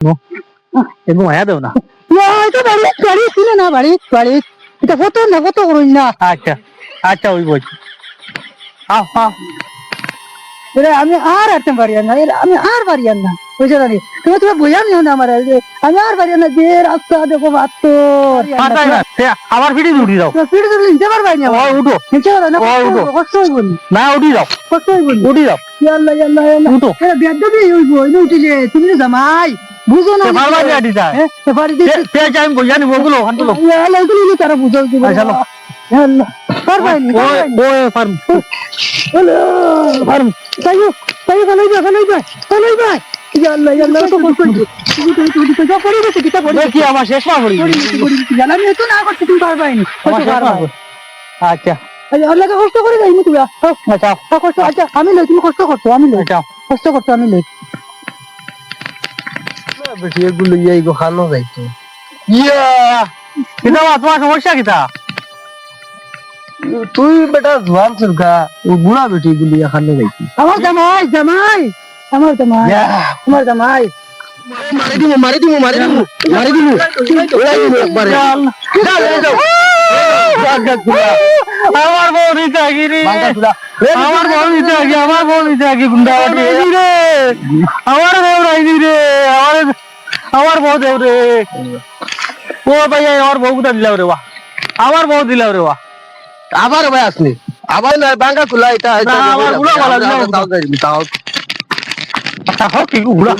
এমন মায়া দেও না। এটা বাড়ি বাড়ি ছিল না বাড়ি বাড়ি এটা কত করুন না। আচ্ছা আচ্ছা ওই বলছি আও আও এরা আমি আর আসতে পারি না আমি আর পারি না বুঝে জানি তুমি বইয়া নিও না আমার আমি আর পারি না যে রাস্তা দেখো বাত্তর মাথায় না সে আবার ফিরে উঠি যাও। পিড়ে ধরে নিতে পারবাই না ও উঠো নিতে পারো না উঠো। কষ্ট হইব না উঠি যাও কষ্ট হইব উঠি যাও ইয়াল্লাহ ইয়াল্লাহ ইয়াল্লাহ উঠো। এরা বেদবি হইব এই উঠিলে তুমি তো জামাই বুঝো না সে বারবার আটি যায় এ বাড়ি দিতে সে আমি বইয়া নিব ওগুলো হাঁটলো ইয়াল্লাহ এগুলো তারা বুঝাও দিব আচ্ছা, লো। ইয়াল্লাহ পারবাই না ও ফার্ম ফার্ম তাইও তাইও কালাই ভাই ইয়াল্লাহ ইয়াল্লাহ তো কষ্ট হইছে তুই তো পড়ে গেছে কিটা পড়ে কি আমার শেষ না করি জানা আমি তো না করতে তুমি পারবাই না আমার শেষ না করি। আচ্ছা আল্লাহকে কষ্ট করে যাইনি তুমি আচ্ছা কষ্ট আচ্ছা আমি লই তুমি কষ্ট করছো আমি লই আচ্ছা কষ্ট করছো আমি লই বেশি এগুলো এই খানো যাইতো ইয়া কিতা তোমার সমস্যা কিতা তুই বেটা জোয়ান সুরকা ও বুড়া বেটি গুলি খানো যাইতি আমার জামাই জামাই আমার জামাই আমার জামাই মারি দিমু একবারে আমার বউ নিতে আগি রে আমার বউ নিতে আগি গুন্ডা রে আমার বউ রাইনি রে আমার বউ দেও রে ও ভাই আমার বউ কোথা দিলাও রে বাহ আমার বউ দিলাও রে বাহ আবার ভাই আসলি আবার না বাঙ্গা খুলা এটা না, আমার বুড়া বালা দিলাম। তাও আচ্ছা হোক কি গুড়া